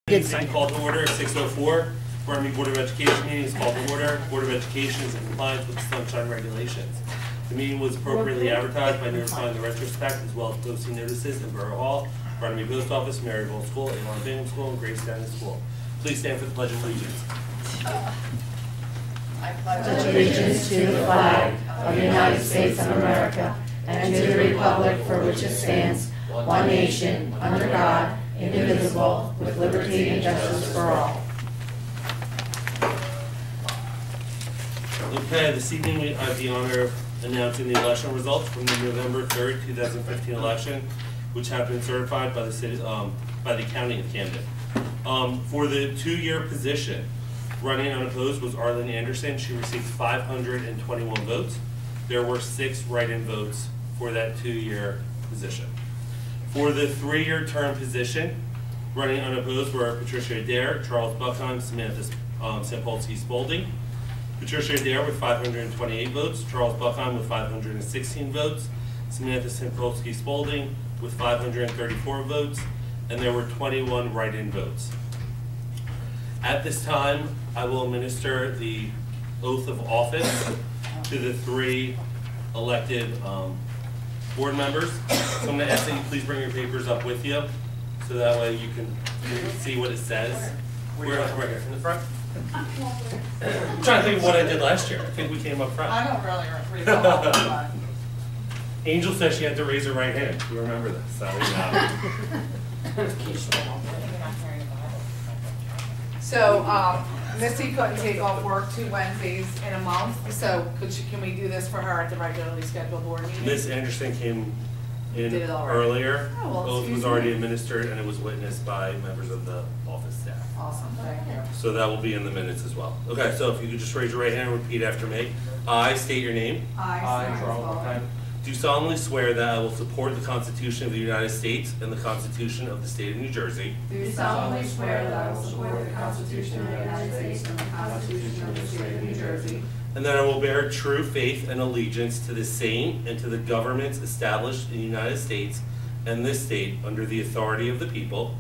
Meeting called to order at 6:04. Runnemede Board of Education meeting is called to order. Board of Education is in compliance with the sunshine regulations. The meeting was appropriately advertised by notifying the retrospect as well as posting notices in Borough Hall, Runnemede Post Office, Maryville School, Avon Bingham School, and Grace County School. Please stand for the Pledge of Allegiance. I pledge allegiance to the flag of the United States of America and to the republic for which it stands, one nation, under God, indivisible, with liberty and justice for all. Okay, this evening I have the honor of announcing the election results from the November 3rd, 2015 election, which have been certified by the city, by the County of Camden. For the two-year position, running unopposed was Arlen Anderson. She received 521 votes. There were 6 write-in votes for that two-year position. For the three-year term position, running unopposed were Patricia Adair, Charles Buckheim, Samantha Sampolsky-Spaulding. Patricia Adair with 528 votes, Charles Buckheim with 516 votes, Samantha Sampolsky-Spaulding with 534 votes, and there were 21 write-in votes. At this time, I will administer the oath of office to the 3 elected board members. So I'm going to ask that you please bring your papers up with you, so that way you can see what it says. We're going to come right here from the front. I'm trying to think of what I did last year. I think we came up front. I don't really recall. Angel said she had to raise her right hand. You remember this? So, Missy couldn't take off work 2 Wednesdays in a month, so can we do this for her at the regularly scheduled board meeting? Miss Anderson came in earlier. Oh, well, oath was already administered, and it was witnessed by members of the office staff. Awesome, thank you. So that will be in the minutes as well. Okay, so if you could just raise your right hand and repeat after me. I state your name. I, Charles Buckheim, Do solemnly swear that I will support the Constitution of the United States and the Constitution of the State of New Jersey, Do solemnly swear that I will support the Constitution of the United States and the Constitution of the State of New Jersey, and that I will bear true faith and allegiance to the same and to the governments established in the United States and this state under the authority of the people,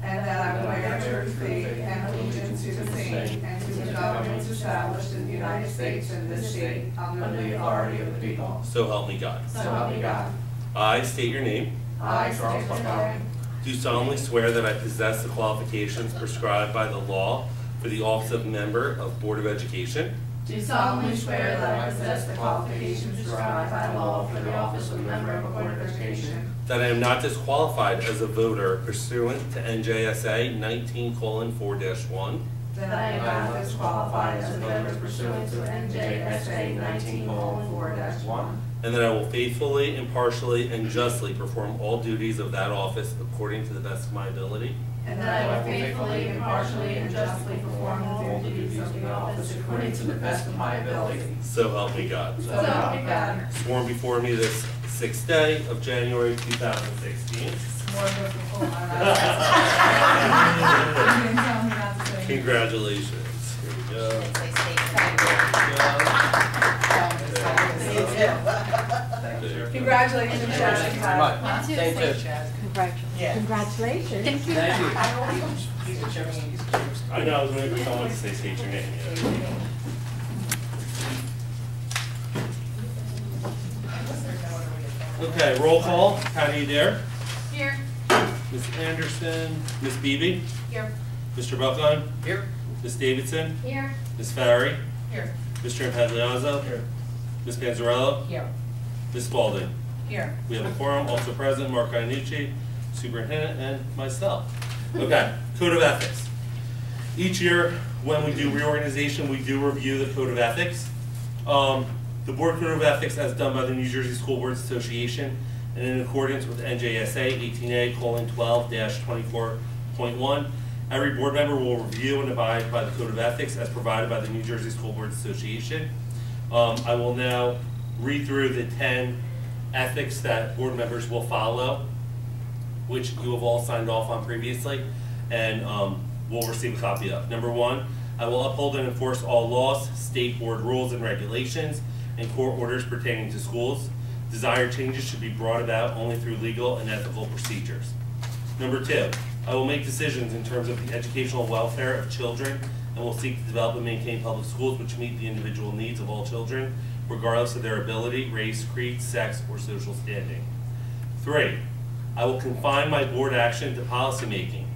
and that I will bear true faith and allegiance to the same and to the governments established in the United States and this state under the authority of the people. so help me God. So help me God. I state your name. I, Charles Buckheim, Do solemnly swear that I possess the qualifications prescribed by the law for the office of member of Board of Education, do solemnly swear that I possess the qualifications prescribed by law for the office of member of a Board of Education, that I am not disqualified as a voter pursuant to NJSA 19:4-1, that I am not disqualified as a voter pursuant to NJSA 19:4-1, and that I will faithfully, impartially, and justly perform all duties of that office according to the best of my ability. and that I will faithfully, impartially, and justly perform all duties of the office according to the best of my ability. So help me God. So help me God. Sworn before me this 6th day of January 2016. Congratulations. Here we go. Congratulations, Sharon. Thank you. Congratulations. Thank you. I know, I was waiting for someone to say state your name. Okay, roll call. Patty Adair. Here. Ms. Anderson. Ms. Beebe. Here. Mr. Buckheim. Here. Ms. Davidson. Here. Ms. Farry. Here. Mr. Impagliazzo. Here. Ms. Panzarello. Here. Ms. Spaulding. Here. We have a quorum, also present, Mark Iannucci, Superintendent, and myself. Okay, Code of Ethics. Each year, when we do reorganization, we do review the Code of Ethics. The Board Code of Ethics, as done by the New Jersey School Boards Association, and in accordance with NJSA 18A:12-24.1, every board member will review and abide by the Code of Ethics as provided by the New Jersey School Boards Association. I will now read through the 10 ethics that board members will follow, which you have all signed off on previously, and will receive a copy of. Number 1, I will uphold and enforce all laws, state board rules and regulations, and court orders pertaining to schools. Desired changes should be brought about only through legal and ethical procedures. Number 2, I will make decisions in terms of the educational welfare of children and will seek to develop and maintain public schools which meet the individual needs of all children, regardless of their ability, race, creed, sex, or social standing. 3, I will confine my board action to policymaking,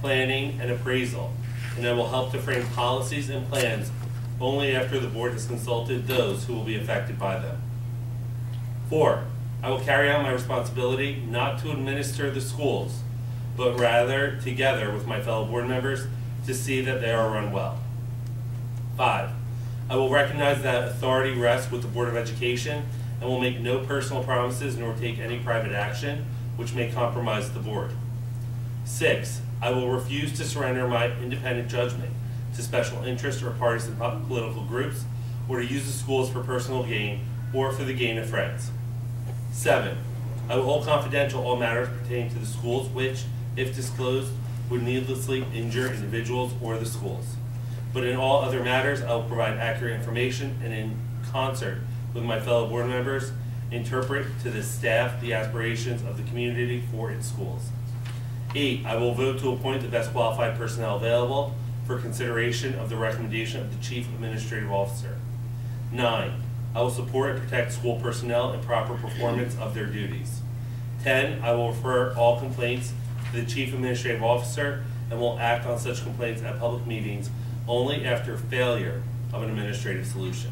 planning, and appraisal, and I will help to frame policies and plans only after the board has consulted those who will be affected by them. 4, I will carry out my responsibility not to administer the schools, but rather, together with my fellow board members, to see that they are run well. 5, I will recognize that authority rests with the Board of Education and will make no personal promises nor take any private action which may compromise the board. 6, I will refuse to surrender my independent judgment to special interests or partisan political groups, or to use the schools for personal gain or for the gain of friends. 7, I will hold confidential all matters pertaining to the schools which, if disclosed, would needlessly injure individuals or the schools. But in all other matters, I will provide accurate information and in concert with my fellow board members, interpret to the staff the aspirations of the community for its schools. 8, I will vote to appoint the best qualified personnel available for consideration of the recommendation of the Chief Administrative Officer. 9, I will support and protect school personnel in proper performance of their duties. 10, I will refer all complaints to the Chief Administrative Officer and will act on such complaints at public meetings only after failure of an administrative solution.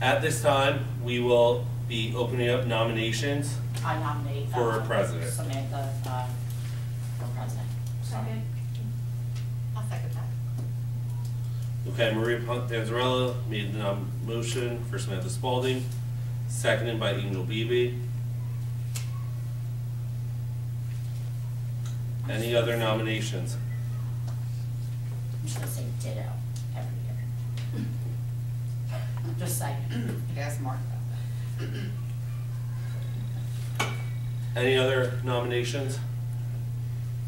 At this time, we will be opening up nominations I nominate for president. Samantha for president. Second. I'll second that. Okay, Maria Panzarella made the motion for Samantha Spalding, seconded by Angel Beebe. Any other nominations? I'm just gonna say ditto every year. Just saying. Ask Mark about that. Any other nominations?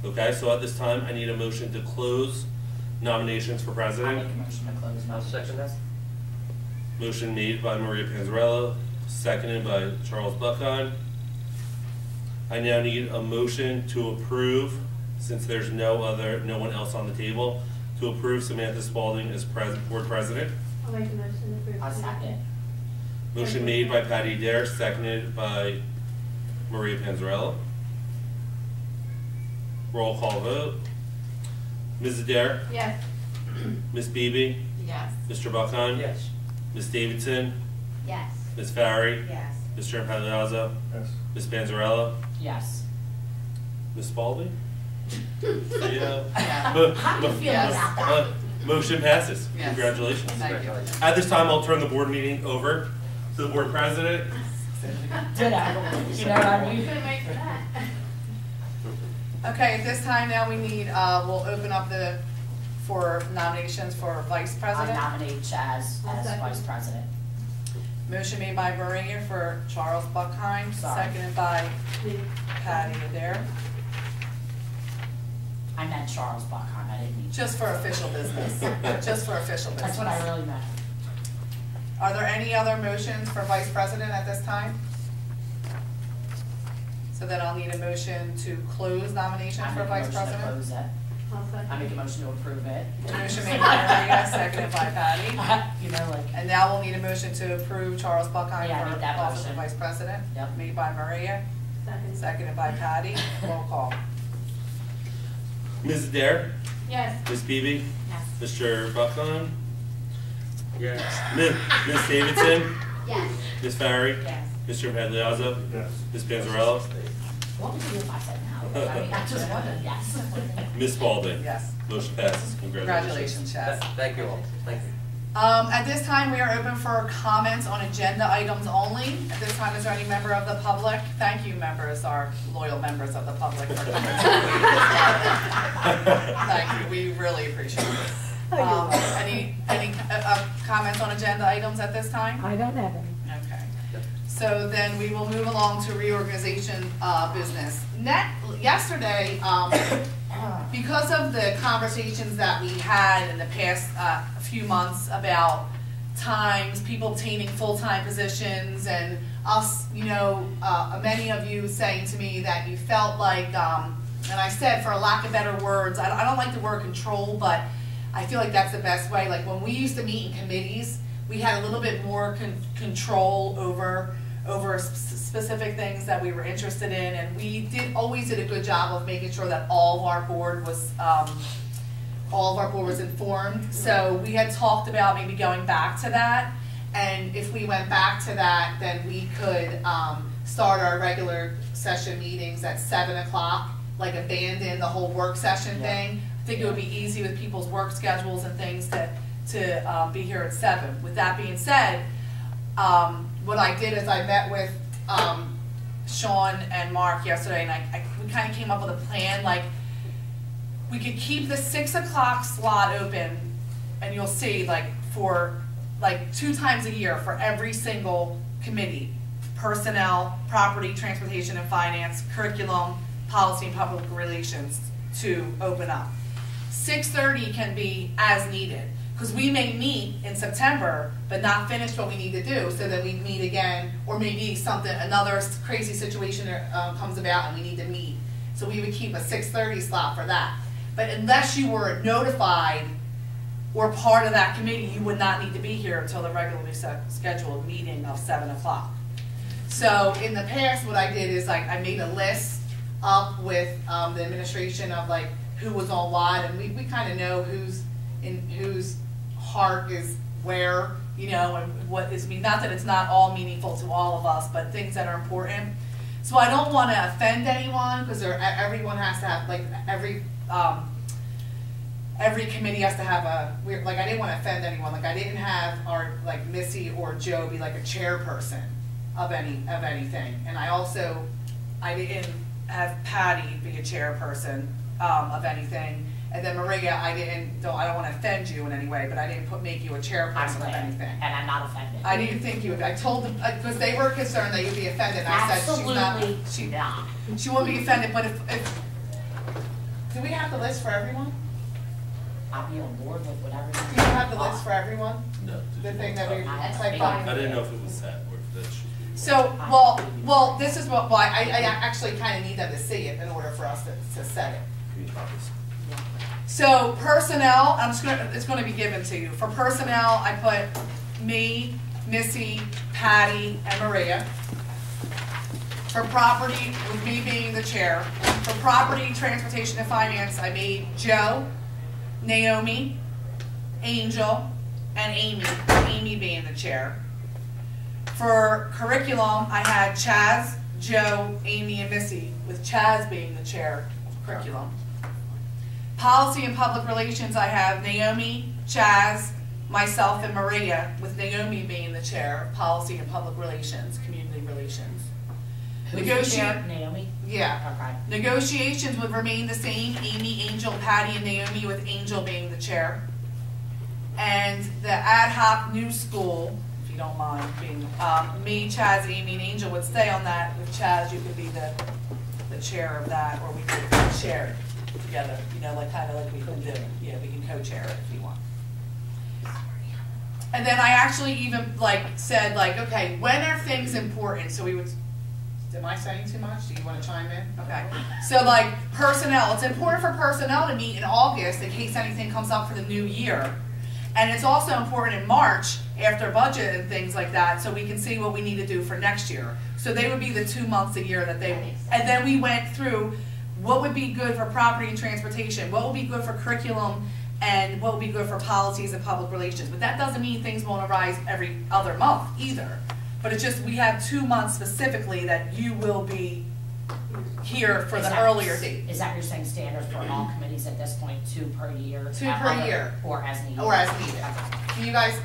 Okay, so at this time, I need a motion to close nominations for I president. make a motion to close nominations. second that. Motion made by Maria Panzarella, seconded by Charles Buckheim. I now need a motion to approve, since there's no one else on the table, to approve Samantha Spalding as board president. I'll make a motion to approve. I'll second. Motion made by Patty Dare, seconded by Maria Panzarella. Roll call vote. Ms. Adair, Yes. Ms. Beebe, Yes. Mr. Buckheim, Yes. Ms. Davidson, Yes. Ms. Farry, Yes. Mr. Impagliazzo, Yes. Ms. Panzarella, Yes. Ms. Spalding? Yeah. Yeah. How do you feel about that? Motion passes. Yes. Congratulations. Thank you. At this time, I'll turn the board meeting over to the board president. Ditto. You know what I mean? Okay, at this time now we need, we'll open up for nominations for vice I president. nominate Chaz I'll as second. vice president. Motion made by Maria for Charles Buckheim, Sorry. seconded by Patty Adair. I meant Charles Buckheim, I didn't mean. Just for official business. Just for official business. That's what I really meant. Are there any other motions for vice president at this time? So then I'll need a motion to close nominations I for make a vice motion to president. close it. I'll second. I make a motion to approve it. Motion made by Maria, seconded by Patty. You know, like, And now we'll need a motion to approve Charles Buckheim Yeah, I make for that office of motion. vice president. Yep. Made by Maria, Second. seconded by Patty. Roll call. Ms. Adair, Yes. Ms. Beebe, yes. Mr. Buckheim, Yes. Ms. Davidson, Yes. Ms. Farry, Yes. Mr. Impagliazzo, Ms. Panzarella, What would you do if I said no? I mean, I just wanted, yes. Ms. Spalding. Yes. Motion passes. Congratulations. Congratulations, Chaz. Thank you all. Thank you. At this time, we are open for comments on agenda items only. At this time, is there any member of the public? Thank you, members, our loyal members of the public for coming. Thank you, we really appreciate it. Any comments on agenda items at this time? I don't have any. Okay. So then we will move along to reorganization business. Yesterday, because of the conversations that we had in the past few months about times, people obtaining full-time positions, and us, many of you saying to me that you felt like and I said, for a lack of better words, I don't like the word control, but I feel like that's the best way. Like when we used to meet in committees, we had a little bit more control over specific things that we were interested in, and we always did a good job of making sure that all of our board was informed. So we had talked about maybe going back to that, and if we went back to that, then we could start our regular session meetings at 7 o'clock, like abandon the whole work session thing. I think it would be easy with people's work schedules and things to be here at 7. With that being said, what I did is I met with Sean and Mark yesterday, and we kind of came up with a plan. Like, we could keep the 6 o'clock slot open, and you'll see, like, for like 2 times a year for every single committee: personnel, property, transportation and finance, curriculum, policy and public relations, to open up. 6:30 can be as needed, because we may meet in September but not finish what we need to do, so that we meet again, or maybe another crazy situation comes about and we need to meet. So we would keep a 6:30 slot for that. But unless you were notified or part of that committee, you would not need to be here until the regularly scheduled meeting of 7 o'clock. So in the past, what I did is, like, I made a list up with the administration of, like, who was on what, and we kind of know whose heart is where, you know, and what is, I mean, not that it's not all meaningful to all of us, but things that are important. So I don't want to offend anyone, because everyone has to have, like, every committee has to have like, I didn't want to offend anyone. Like, I didn't have like, Missy or Joe be like a chairperson of anything, and I didn't have Patty be a chairperson of anything, and then Maria, I don't want to offend you in any way, but I didn't make you a chairperson of anything. And I'm not offended. I didn't think you would. I told them, because they were concerned that you'd be offended, and I said she's not. She won't be offended, but if do we have the list for everyone? I'll be on board with whatever. Do you have the list for everyone? No. The thing that we typed I on? didn't know if it was set or if that should be. So, well, this is why I actually kind of need them to see it in order for us to set it. So personnel, it's going to be given to you. For personnel, I put me, Missy, Patty, and Maria. For property, with me being the chair. For property, transportation, and finance, I made Joe, Naomi, Angel, and Amy. Amy being the chair. For curriculum, I had Chaz, Joe, Amy, and Missy, with Chaz being the chair of curriculum. Policy and public relations, I have Naomi, Chaz, myself, and Maria, with Naomi being the chair of policy and public relations, community relations. Naomi? Yeah. Okay. Negotiations would remain the same: Amy, Angel, Patty, and Naomi, with Angel being the chair. And the ad hoc new school, if you don't mind, being me, Chaz, Amy, and Angel would stay on that. With Chaz, you could be the chair of that, or we could share it together. You know, like kind of like we've been doing. Yeah, we can co-chair it if you want. And then I actually even said okay, when are things important? So we would. Am I saying too much? Do you want to chime in? Okay. So personnel, it's important for personnel to meet in August in case anything comes up for the new year. And it's also important in March after budget and things like that, so we can see what we need to do for next year. So they would be the 2 months a year that they, and then we went through what would be good for property and transportation, what would be good for curriculum, and what would be good for policies and public relations. But that doesn't mean things won't arise every other month either. But it's just we have 2 months specifically that you will be here for the earlier date. Is that you're saying standard for all committees at this point, 2 per year? 2 per year. Or as needed? Or as needed. You guys,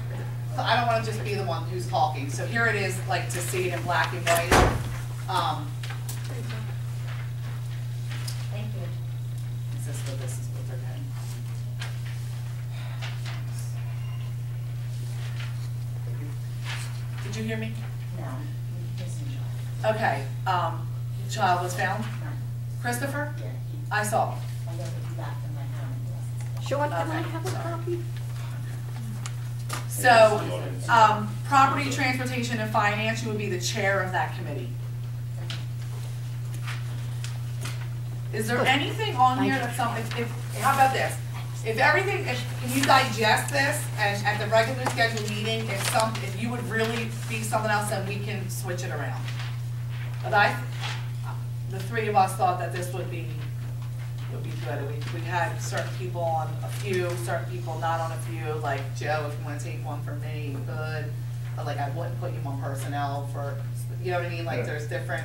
I don't want to just be the one who's talking. So here it is, to see it in black and white. Thank you. Is this what they're doing? Did you hear me? No. Okay, child was found? Christopher? Yeah. I saw. I'm going to be back in my hand. Sean, can I Okay, have a sorry. copy? So, property, transportation, and finance, you would be the chair of that committee. Is there anything on here that's something, how about this? If you digest this, and at the regular scheduled meeting, if you would really be something else, then we can switch it around. But the three of us thought that this would be good. We had certain people on a few, certain people not on a few, like Joe, if you wanna take one from me, you could. But like, I wouldn't put you on personnel for, you know what I mean, like, there's different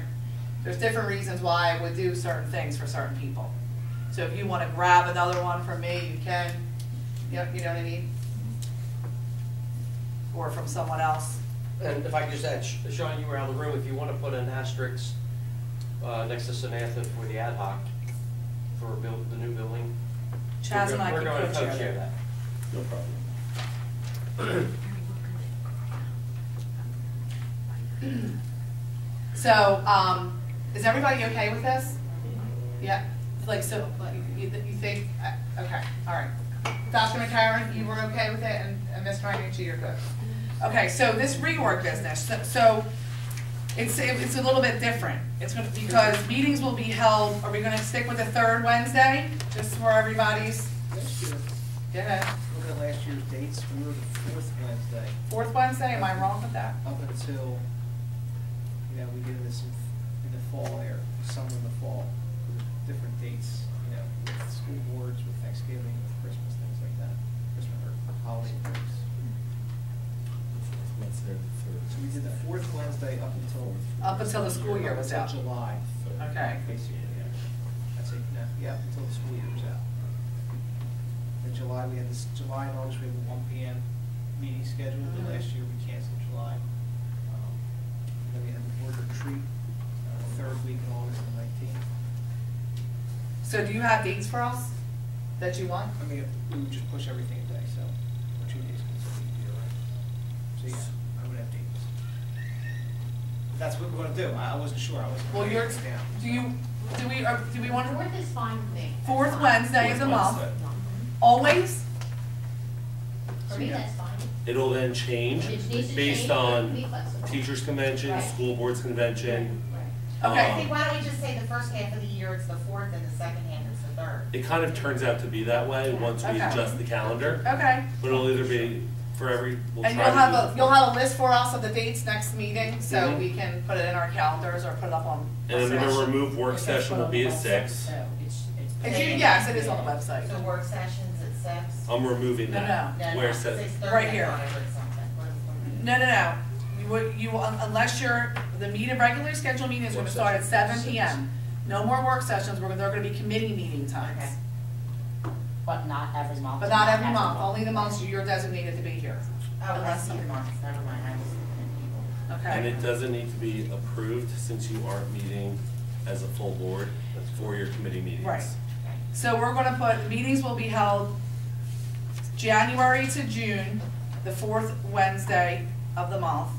reasons why I would do certain things for certain people. So if you wanna grab another one from me, you can, you know what I mean? Or from someone else. And if I could just add, Sean, you were out of the room, if you want to put an asterisk next to Samantha for the ad hoc, for the new building. Chaz and I we're can going to co-chair co-chair that. that. No problem. So, is everybody okay with this? Yeah, like, so, you think, okay, all right. Dr. McCarron, you were okay with it, and Ms. Reinucci, you're good. Okay, so this reorg business, so it's a little bit different. It's gonna, because meetings will be held, are we gonna stick with the third Wednesday, just for everybody's? Last year, Go ahead. look at last year's dates, we were the fourth Wednesday, Fourth Wednesday, am I wrong with that? up until, we did this in the fall there, summer and the fall, with different dates, with school boards, with Thanksgiving, with Christmas, things like that, Christmas or holiday breaks. So we did the fourth Wednesday up until. Up until the school year was out. Until July. Okay. Basically, yeah. That's it, yeah, until the school year was out. In July, we had this, July and August, we had a 1 p.m. meeting scheduled, but last year we canceled July. Then we had the board retreat, third week in August the 19th. So do you have dates for us that you want? I mean, we would just push everything a day, so, or 2 days, because it's a year, right? So, yeah, I would have dates. If that's what we're gonna do, I wasn't sure, I wasn't. Well, writing this down. do we want to? Fourth is fine with me. Fourth Wednesday is a month, Wednesday. always? For me, that's fine. It'll then change It needs to based change, on be flexible. teachers' convention, Right. school boards convention. Okay. I think, why don't we just say the first half of the year it's the fourth and the second half is the third? It kind of turns out to be that way once we Okay. adjust the calendar, Okay. but it'll either be for we'll And try to do. you'll have a list for us of the dates next meeting, so Mhm. we can put it in our calendars or put it up on. And then we're gonna remove work session will be at 6. Yes, it is on the website. The work sessions at 6? I'm removing No, that. No, Where no, it says, 6:30, Right I here. thought I heard something. What is- No. Unless the regularly scheduled meeting is gonna start at 7 p.m. No more work sessions, they're gonna be committee meeting times. Okay. But not every month. But not every month, only the months you're designated to be here. Oh, I Unless see the some- months, never mind, I was looking at and Okay, it doesn't need to be approved since you aren't meeting as a full board for your committee meetings. right. So we're gonna put, meetings will be held January to June, the fourth Wednesday of the month,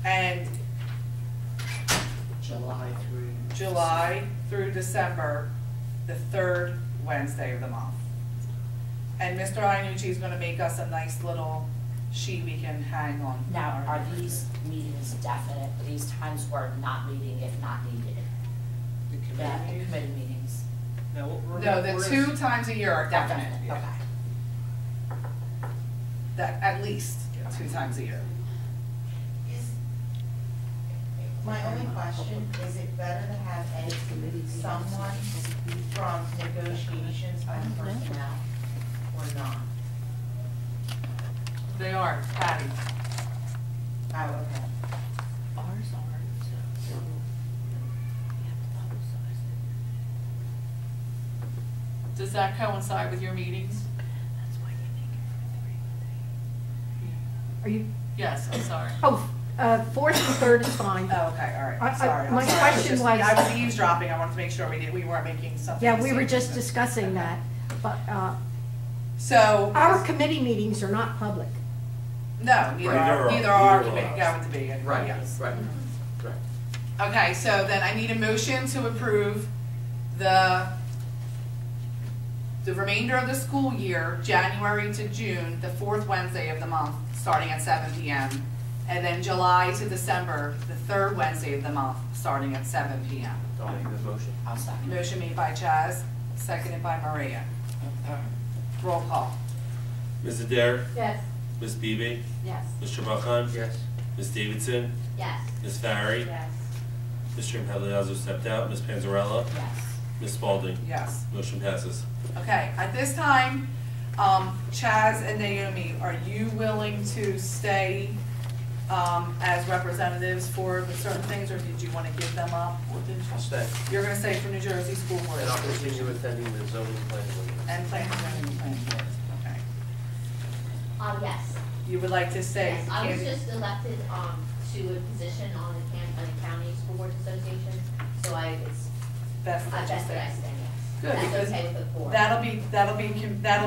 and July through. July through December, the third Wednesday of the month. And Mr. Iannucci is gonna make us a nice little sheet we can hang on. Now, are these meetings definite, these times we're not meeting if not needed? The The committee meetings? committee meetings? Now, No, the 2 times a year are definite, Yeah. Okay. that, at least 2 times a year. you. My only question, is it better to have someone from negotiations on personnel or not? They are, Patty. Oh, okay. Ours are, so we have to publicize it. Does that coincide with your meetings? That's why you make it Are you, Yes, I'm sorry. fourth and third is fine. Oh, okay, all right, I- I'm sorry. I'm my sorry. question was- I was eavesdropping, I wanted to make sure we weren't making something. Yeah, we were just serious. discussing that, but So. our committee meetings are not public. No, neither Right. are our Neither committee are going to be, and Right, yes. right. Okay, so then I need a motion to approve the remainder of the school year, January to June, the fourth Wednesday of the month, starting at 7 p.m. And then July to December, the third Wednesday of the month, starting at 7 p.m. I'll make the motion. I'll second. Motion made by Chaz, seconded by Maria. Roll call. Ms. Adair, Yes. Ms. Beebe, Yes. Mr. Buckheim, Yes. Ms. Davidson, Yes. Ms. Farry, Yes. Mr. Impagliazzo stepped out, Ms. Panzarella, Yes. Ms. Spalding. Yes. Motion passes. Okay, at this time, Chaz and Naomi, are you willing to stay as representatives for the certain things, or did you want to give them up? Or did you- I'll stay. You're gonna stay for New Jersey School Board And I'll Association continue attending the zoning planning board. and planning board. Okay. Yes. You would like to stay? Yes, I was Candy? just elected, to a position on the County School Board Association, so it's, Best I that you bet that I stay. stay, yes. Good, because That's okay with the board. that'll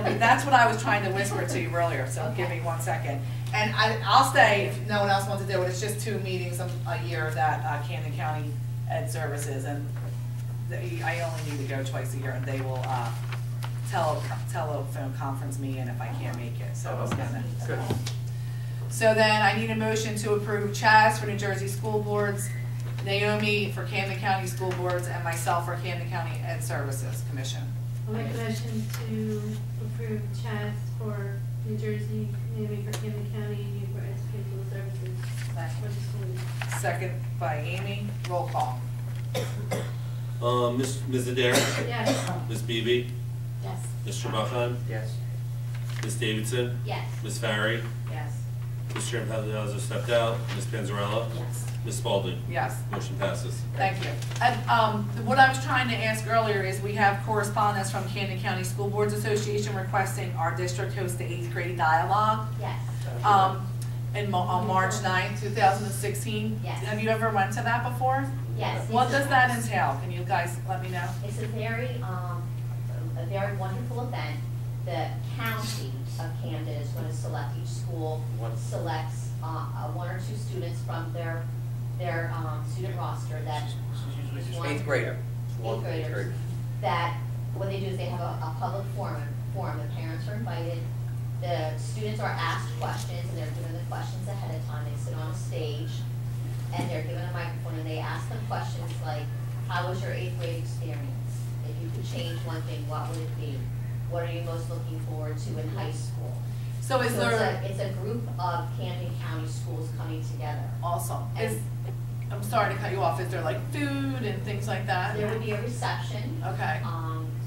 be, that's what I was trying to whisper to you earlier, so give me 1 second. And I'll stay if no one else wants to do it, it's just 2 meetings a year that Camden County Ed Services, and I only need to go twice a year, and they will telephone conference me in if I can't make it, so it's gonna. Good. So then I need a motion to approve Chaz for New Jersey School Boards, Naomi for Camden County School Boards, and myself for Camden County Ed Services Commission. I'll make a motion to approve Chaz for New Jersey, Naomi for Camden County, and you for Educational Services for the school year. Second by Amy, roll call. Ms. Adair, Yes. Ms. Beebe, Yes. Mr. Buckheim, Yes. Ms. Davidson, Yes. Ms. Farry, Yes. Mr. Impagliazzo stepped out, Ms. Panzarella, Yes. Ms. Spalding. Yes, Motion passes. thank you. And what I was trying to ask earlier is we have correspondence from Camden County School Boards Association requesting our district host the 8th grade dialogue Yes. on March 9th, 2016. Yes. Have you ever went to that before? Yes. What does that entail? Can you guys let me know? It's a very wonderful event. The county of Camden is going to select, each school selects 1 or 2 students from their student roster that. It's one- 8th grader. Eighth graders. That, what they do is they have a public forum, the parents are invited, the students are asked questions, and they're given the questions ahead of time, they sit on a stage, and they're given a microphone, and they ask them questions like, how was your 8th grade experience? If you could change one thing, what would it be? What are you most looking forward to in high school? So is there, It's a group of Camden County schools coming together. awesome, I'm sorry to cut you off, is there like food and things like that? There would be a reception. Okay,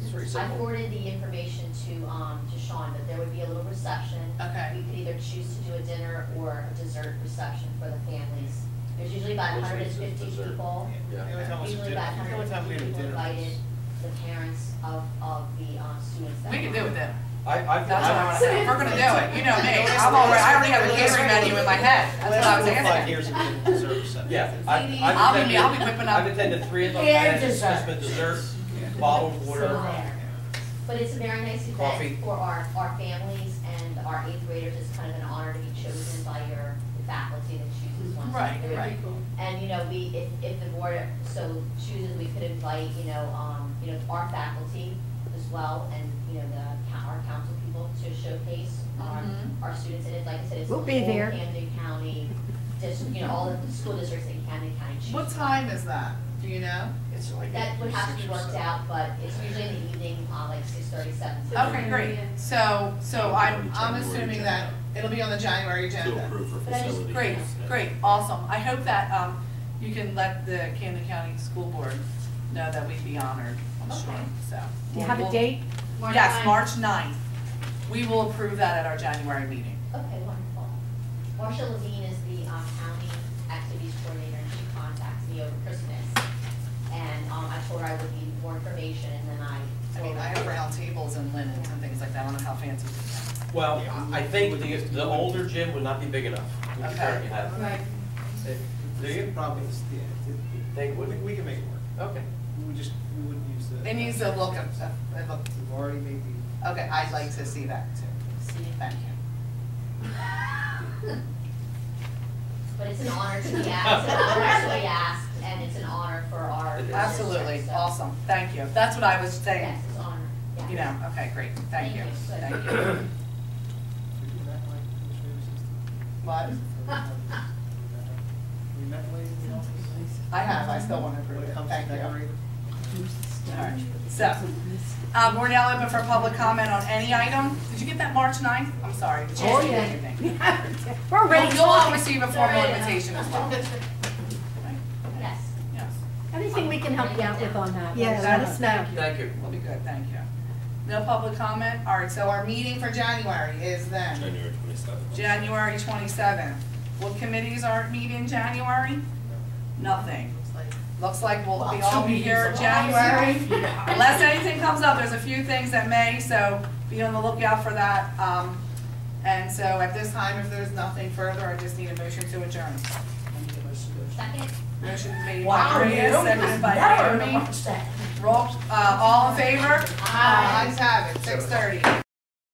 It's very I simple. forwarded the information to Sean, but there would be a little reception. okay. We could either choose to do a dinner or a dessert reception for the families. There's usually about Which means 150 it's dessert. people. Yeah. The only time we Usually did- about the only time we 150 had a people dinner invited, was- the parents of the students that. We can do it then. I've That's what I want to do. If we're gonna do it, you know me, I I already have a catering menu in my head, that's what I was Last 5 asking. years have been dessert reception. Yeah, I'll be whipping up. I've attended 3 of them. And It's just been dessert, bottled So water. there. But it's a very nice Coffee. event for our families and our 8th graders. It's kind of an honor to be chosen by your faculty that chooses one. Right, student. right. And, if the board so chooses, we could invite, our faculty as well, and, our council people to showcase Mhm. our students. And it's, like I said, it's the We'll whole be there. Camden County, all of the school districts in Camden County choose. What time is that, do you know? It's like. That would have to be 6 or worked 7. out, but it's usually in the evening, like 6:37. Okay, great, so I'm January assuming that it'll be on the January To agenda. approve for But I just- facility. Great, great, awesome, I hope that, you can let the Camden County School Board know that we'd be honored, I'm sure, Okay. so. Do you have a We'll- date? Yes, 9th. March 9th. We will approve that at our January meeting. Okay, wonderful. Marcia Levine is the county activities coordinator, and she contacts me over Christmas. And I told her I would need more information, and then I told mean, her. I have round tables and linens and things like that, I don't know how fancy we can. Well, I think the older gym would not be big enough. We Okay. currently have. Right. Do you? Probably, Think would? we can make it work. Okay. We wouldn't use the. It needs to look, it look, We've already made the. okay, I'd like to see that too. Thank you. But it's an honor to be asked, it's an honor to be asked, and it's an honor for our. It is. Absolutely, district, so- awesome, thank you. That's what I was saying, Yes, it's an honor, yes. you know, okay, great, thank you, Thank you. thank you. We do that like administrative assistant. What? We met lady in the office. I have, I still want to approve When it, it comes thank to you. decorating. All right, so, we're now open for public comment on any item. Did you get that March 9th? I'm sorry. the Oh, change yeah. and everything. We're already You'll all talking. receive a formal invitation as well. Yes. Yes. Anything we can help you out with on that, Yeah, let us know. Thank you. Will be good, thank you. No public comment? All right, so our meeting for January is then January 27th. January 27th. What committees are meeting in January? Nothing. Looks like we'll all be here in January. Unless anything comes up, there's a few things that may, so be on the lookout for that. And so at this time, if there's nothing further, I just need a motion to adjourn. Second. Motion made by Maria, seconded by Naomi. Roll, all in favor? Ayes have it, 6:30.